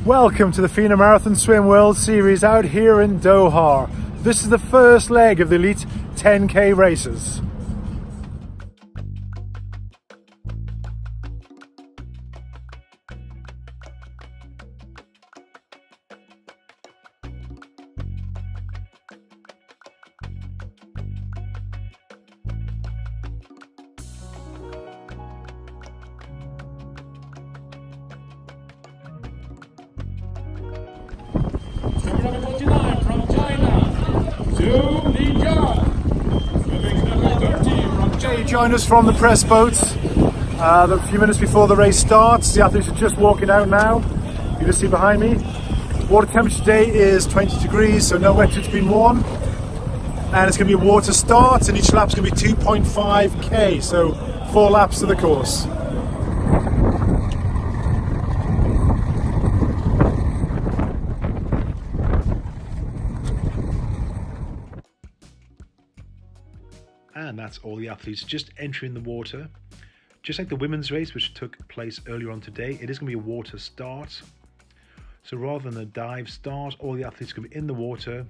Welcome to the FINA Marathon Swim World Series out here in Doha. This is the first leg of the Elite 10K races. Number 49 from China, Zhu Lijian. Swimming number 30 from You China. join us from the press boat a few minutes before the race starts. The athletes are just walking out now. You can see behind me. Water temperature today is 20 degrees, so no wetsuit's been worn. And it's going to be a water start, and each lap's going to be 2.5k, so 4 laps of the course. And that's all the athletes just entering the water. Just like the women's race, which took place earlier on today, it is going to be a water start. So rather than a dive start, all the athletes are going to be in the water,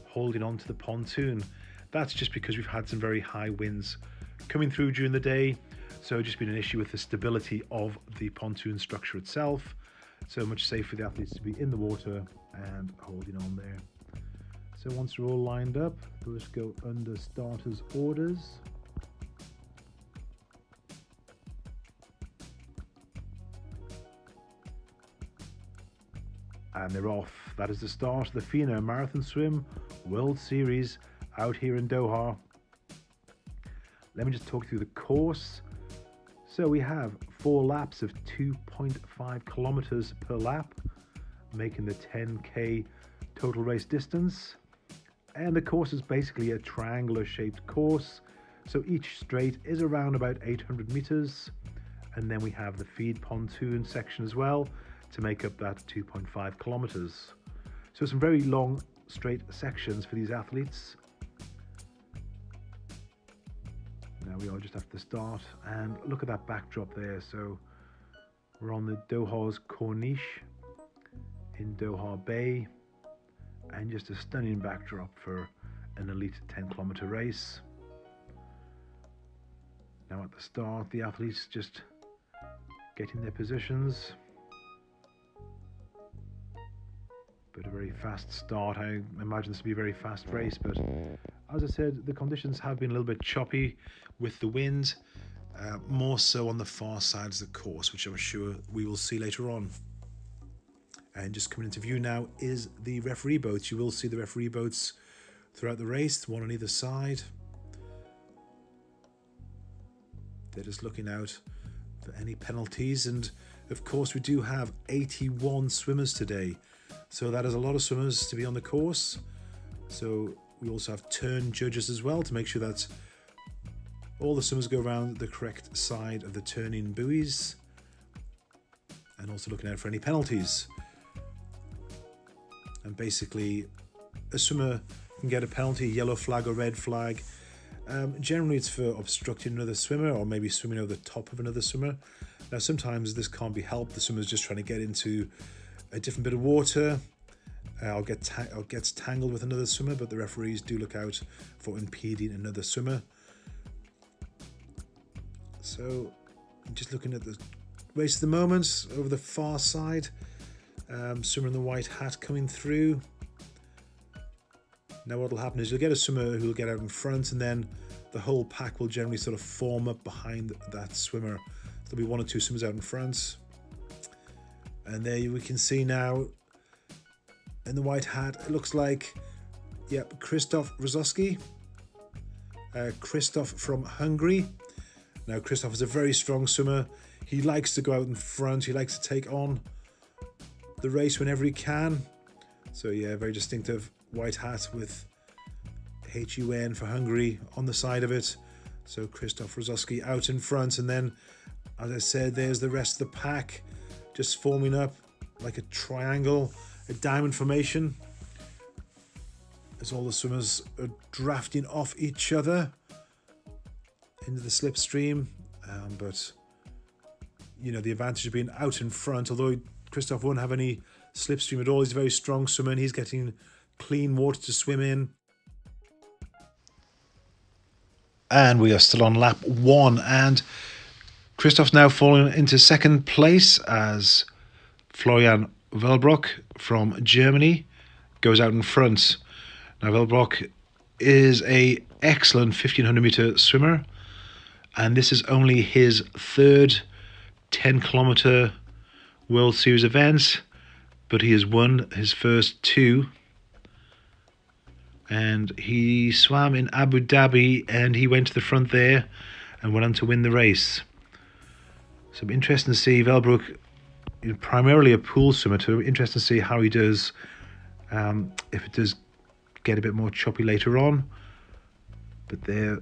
holding on to the pontoon. That's just because we've had some very high winds coming through during the day. So just been an issue with the stability of the pontoon structure itself. So much safer for the athletes to be in the water and holding on there. So once they're all lined up, we'll just go under starters orders. And they're off. That is the start of the FINA Marathon Swim World Series out here in Doha. Let me just talk through the course. So we have 4 laps of 2.5 kilometers per lap, making the 10k total race distance. And the course is basically a triangular shaped course. So each straight is around about 800 meters. And then we have the feed pontoon section as well to make up that 2.5 kilometers. So some very long straight sections for these athletes. Now we are just after the start, and look at that backdrop there. So we're on the Doha's Corniche in Doha Bay. And just a stunning backdrop for an elite 10-kilometer race. Now at the start, the athletes just getting their positions. But a very fast start. I imagine this will be a very fast race, but as I said, the conditions have been a little bit choppy with the wind, more so on the far sides of the course, which I'm sure we will see later on. And just coming into view now is the referee boats. You will see the referee boats throughout the race, one on either side. They're just looking out for any penalties. And of course, we do have 81 swimmers today. So that is a lot of swimmers to be on the course. So we also have turn judges as well to make sure that all the swimmers go around the correct side of the turning buoys. And also looking out for any penalties. And basically, a swimmer can get a penalty, yellow flag or red flag. Generally, it's for obstructing another swimmer or maybe swimming over the top of another swimmer. Now, sometimes this can't be helped. The swimmer's just trying to get into a different bit of water or gets tangled with another swimmer, but the referees do look out for impeding another swimmer. So, just looking at the race at the moment, over the far side. Swimmer in the white hat coming through. Now what will happen is you'll get a swimmer who will get out in front, and then the whole pack will generally sort of form up behind that swimmer. There'll be 1 or 2 swimmers out in front. And there we can see now in the white hat, it looks like, yep, Rasovszky. Christoph from Hungary. Now Christoph is a very strong swimmer. He likes to go out in front. He likes to take on the race whenever he can. So yeah, very distinctive white hat with HUN for Hungary on the side of it. So Christoph Rasovszky out in front, and then, as I said, there's the rest of the pack just forming up like a triangle, a diamond formation, as all the swimmers are drafting off each other into the slipstream. But you know, the advantage of being out in front, although Christoph won't have any slipstream at all. He's a very strong swimmer and he's getting clean water to swim in. And we are still on lap 1, and Christoph's now fallen into second place as Florian Wellbrock from Germany goes out in front. Now Wellbrock is a excellent 1500 meter swimmer, and this is only his third 10-kilometer World Series event, but he has won his first 2. And he swam in Abu Dhabi and he went to the front there and went on to win the race. So interesting to see Wellbrock, primarily a pool swimmer, so interesting to see how he does if it does get a bit more choppy later on. But there,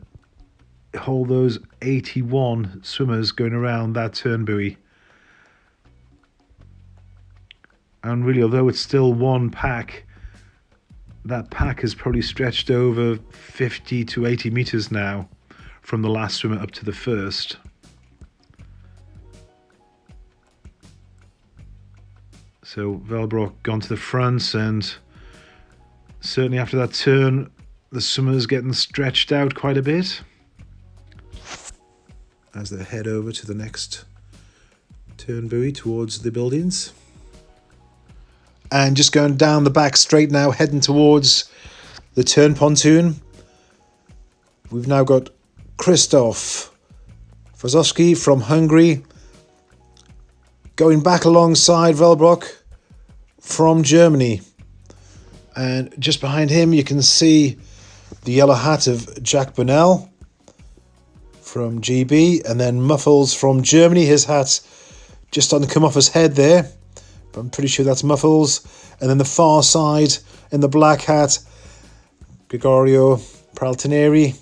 all those 81 swimmers going around that turn buoy. And really, although it's still one pack, that pack has probably stretched over 50 to 80 meters now from the last swimmer up to the first. So Wellbrock gone to the front, and certainly after that turn, the swimmer's getting stretched out quite a bit as they head over to the next turn buoy towards the buildings. And just going down the back straight now, heading towards the turn pontoon. We've now got Krzysztof Rasovszky from Hungary going back alongside Wellbrock from Germany. And just behind him you can see the yellow hat of Jack Burnell from GB, and then Muffles from Germany. His hat just starting to come off his head there, but I'm pretty sure that's Muffles. And then the far side in the black hat, Gregorio Paltrinieri,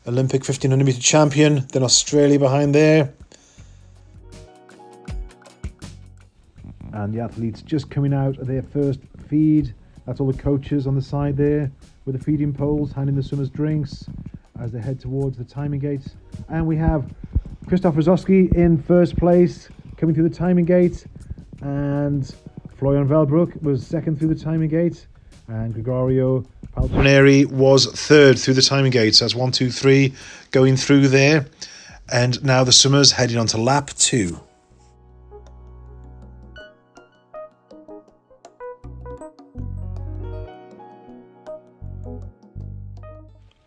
Olympic 1500 meter champion. Then Australia behind there. And the athletes just coming out of their first feed. That's all the coaches on the side there with the feeding poles, handing the swimmers drinks as they head towards the timing gates. And we have Krzysztof Rasovszky in first place coming through the timing gate, and Florian Wellbrock was second through the timing gate, and Gregorio Paltrinieri was third through the timing gates. That's 1, 2, 3 going through there. And now the swimmers heading on to lap 2.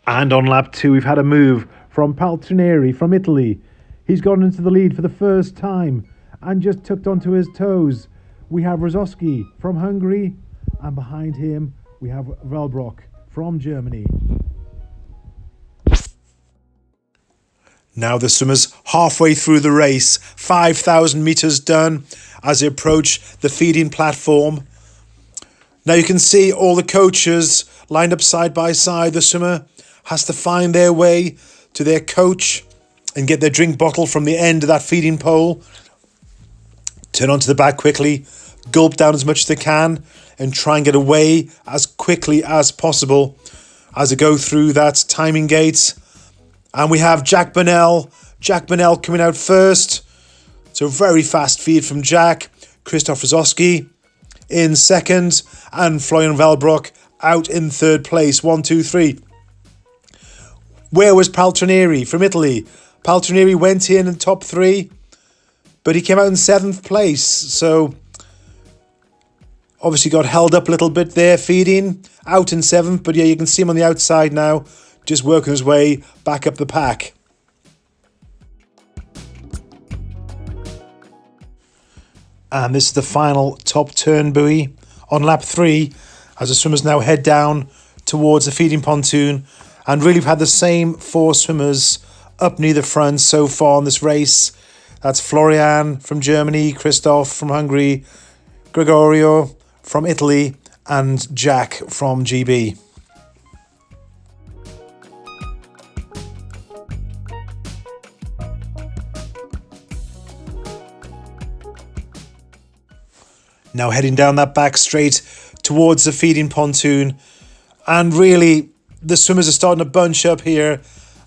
And on lap 2, we've had a move from Paltrinieri from Italy. He's gone into the lead for the first time and just tucked onto his toes. We have Rasovszky from Hungary, and behind him we have Wellbrock from Germany. Now the swimmers halfway through the race, 5,000 meters done as they approach the feeding platform. Now you can see all the coaches lined up side by side. The swimmer has to find their way to their coach and get their drink bottle from the end of that feeding pole. Turn onto the back quickly, gulp down as much as they can, and try and get away as quickly as possible as they go through that timing gate. And we have Jack Burnell coming out first. So very fast feed from Jack. Krzysztof Rasovszky in second, and Florian Wellbrock out in third place. 1, 2, 3. Where was Paltrinieri from Italy? Paltrinieri went in top 3, but he came out in 7th place. So obviously got held up a little bit there, feeding out in 7th. But yeah, you can see him on the outside now, just working his way back up the pack. And this is the final top turn buoy on lap 3 as the swimmers now head down towards the feeding pontoon. And really we've had the same 4 swimmers up near the front so far in this race. That's Florian from Germany, Krzysztof from Hungary, Gregorio from Italy, and Jack from GB. Now heading down that back straight towards the feeding pontoon. And really, the swimmers are starting to bunch up here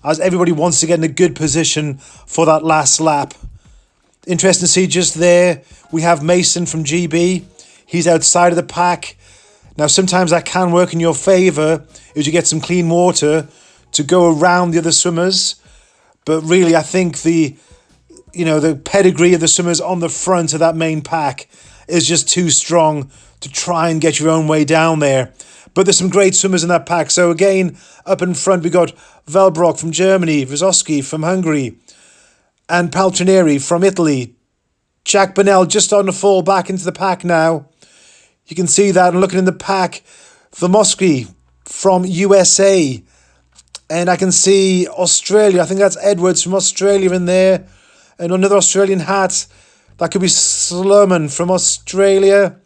as everybody wants to get in a good position for that last lap. Interesting to see just there, we have Meissner from GB. He's outside of the pack. Now, sometimes that can work in your favour as you get some clean water to go around the other swimmers. But really, I think the pedigree of the swimmers on the front of that main pack is just too strong to try and get your own way down there. But there's some great swimmers in that pack. So again, up in front, we got Velbrock from Germany, Rasovszky from Hungary, and Paltrinieri from Italy. Jack Burnell just starting to fall back into the pack now. You can see that, and looking in the pack, Wilimovsky from USA. And I can see Australia. I think that's Edwards from Australia in there. And another Australian hat. That could be Sloman from Australia.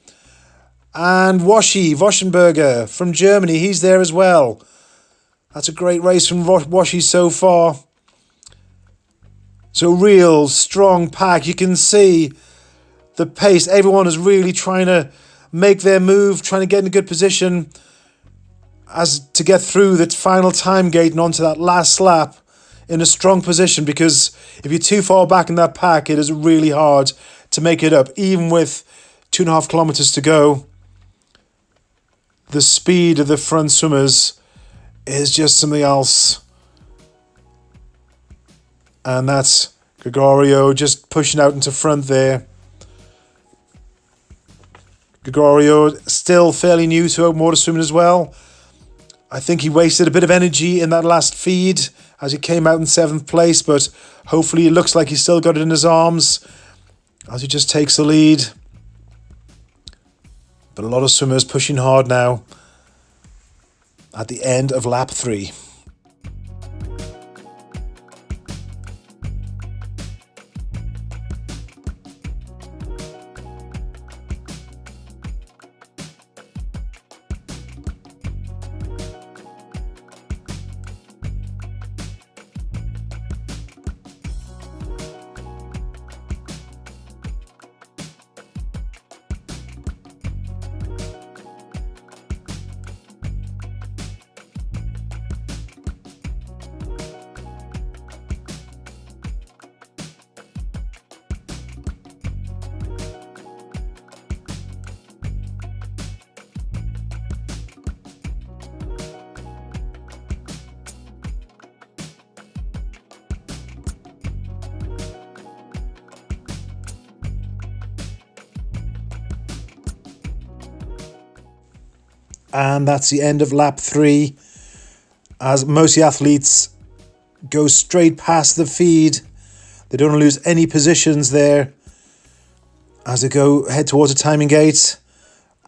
And Waschburger from Germany. He's there as well. That's a great race from Washi so far. So real strong pack. You can see the pace. Everyone is really trying to make their move, trying to get in a good position as to get through the final time gate and onto that last lap in a strong position, because if you're too far back in that pack, it is really hard to make it up, even with 2.5 kilometers to go. The speed of the front swimmers is just something else. And that's Gregorio just pushing out into front there. Gregorio still fairly new to open water swimming as well. I think he wasted a bit of energy in that last feed as he came out in 7th place, but hopefully it looks like he's still got it in his arms as he just takes the lead. But a lot of swimmers pushing hard now at the end of lap 3. And that's the end of lap 3, as most of the athletes go straight past the feed. They don't lose any positions there as they head towards the timing gate.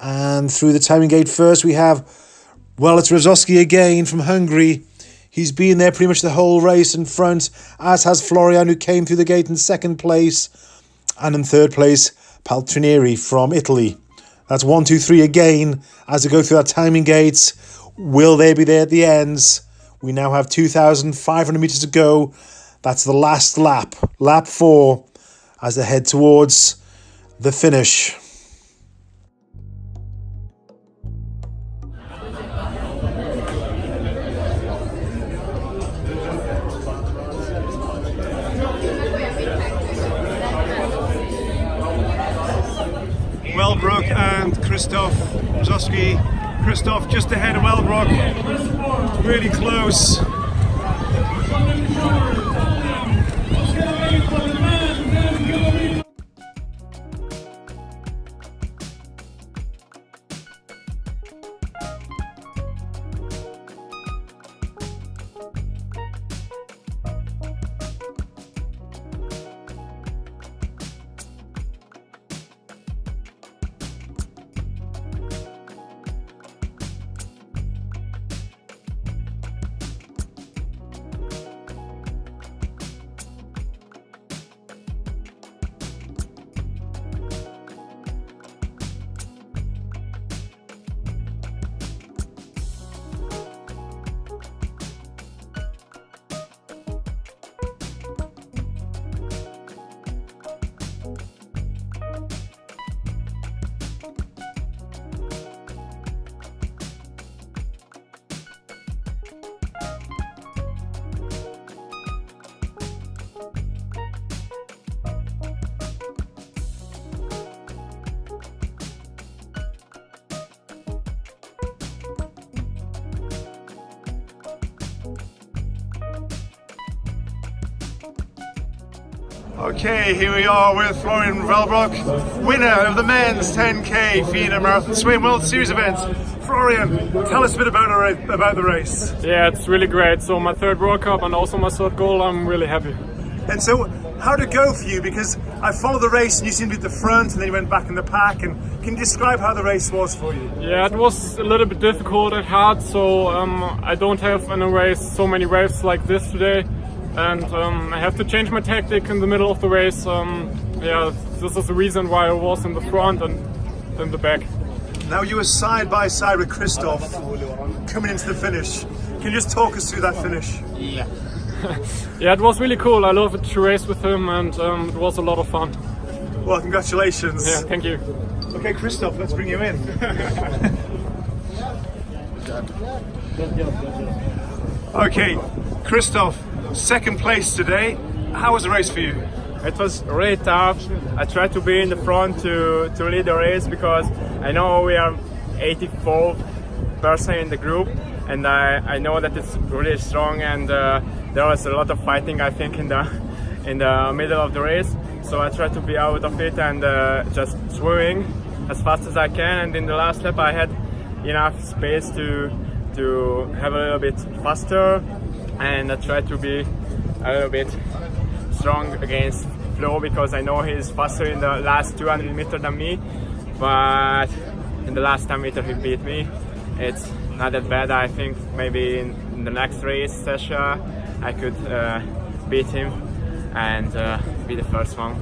And through the timing gate first, we have, it's Rasovszky again from Hungary. He's been there pretty much the whole race in front, as has Florian, who came through the gate in 2nd place. And in 3rd place, Paltrinieri from Italy. That's 1, 2, 3 again as they go through that timing gates. Will they be there at the ends? We now have 2,500 meters to go. That's the last lap, lap 4, as they head towards the finish. Wellbrook and Rasovszky. Christoph just ahead of Wellbrook, really close. Okay, here we are with Florian Velbrock, winner of the men's 10k FINA Marathon Swim World Series event. Florian, tell us a bit about the race. Yeah, it's really great. So my third World Cup and also my third goal, I'm really happy. And so, how did it go for you? Because I followed the race and you seemed to be at the front and then you went back in the pack. And can you describe how the race was for you? Yeah, it was a little bit difficult and hard. So I don't have in a race so many waves like this today. And I have to change my tactic in the middle of the race. Yeah, this is the reason why I was in the front and in the back. Now you were side by side with Christoph coming into the finish. Can you just talk us through that finish? Yeah. Yeah, it was really cool. I love to race with him and it was a lot of fun. Well, congratulations. Yeah, thank you. Okay, Christoph, let's bring you in. Okay, Christoph, second place today. How was the race for you? It was really tough. I tried to be in the front to lead the race because I know we are 84th person in the group, and I know that it's really strong, and there was a lot of fighting, I think, in the middle of the race. So I tried to be out of it and just swimming as fast as I can. And in the last lap, I had enough space to have a little bit faster, and I tried to be a little bit strong against Flo because I know he's faster in the last 200 meters than me, but in the last 10 meters he beat me. It's not that bad. I think maybe in the next race session I could beat him and be the first one.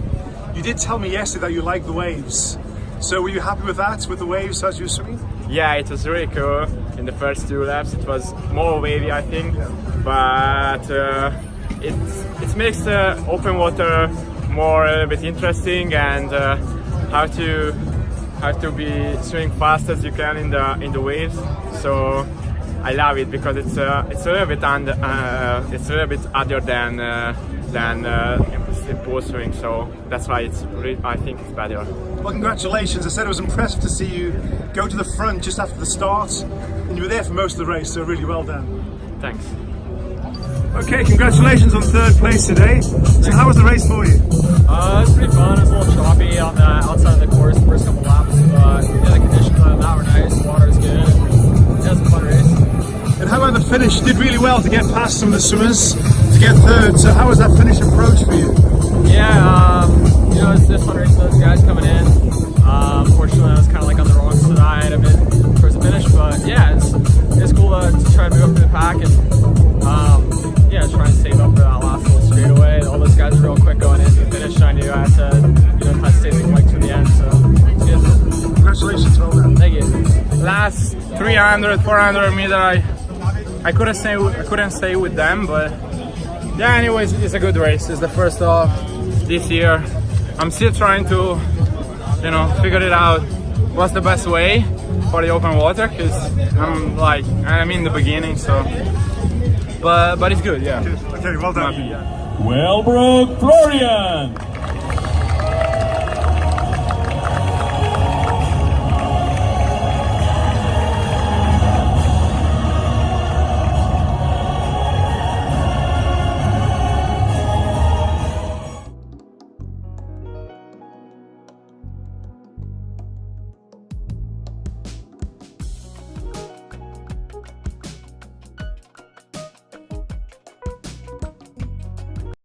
You did tell me yesterday that you like the waves. So were you happy with that, with the waves as you were swimming? Yeah, it was really cool. In the first two laps it was more wavy, I think, but it makes the open water more a little bit interesting, and how to be swimming fast as you can in the waves. So I love it because it's a little bit other than pool swimming. So that's why I think it's better. Well, congratulations. I said it was impressive to see you go to the front just after the start, and you were there for most of the race. So really well done. Thanks. Okay, congratulations on third place today. So how was the race for you? It was pretty fun. It was a little choppy on the outside of the course the first couple laps, but yeah, the conditions on that were nice. The water was good. It was a fun race. And how about the finish? You did really well to get past some of the swimmers to get third. So how was that finish approach for you? Yeah, you know, it's just fun race with those guys coming in. Fortunately, I was kind of like on the wrong side of it towards the finish, but yeah, it's cool to try to move up to the pack and yeah, try and save up for that last little straightaway. All those guys are real quick going into the finish. I knew I had to, kind of stay like to the end. So it's good. Congratulations, well done. Thank you. Last 300, 400 meters, I couldn't stay with them, but yeah. Anyways, it's a good race. It's the first of this year. I'm still trying to, figure it out. What's the best way for the open water? Because I'm in the beginning, so. But it's good, yeah. Okay, well done. Velbrock Florian.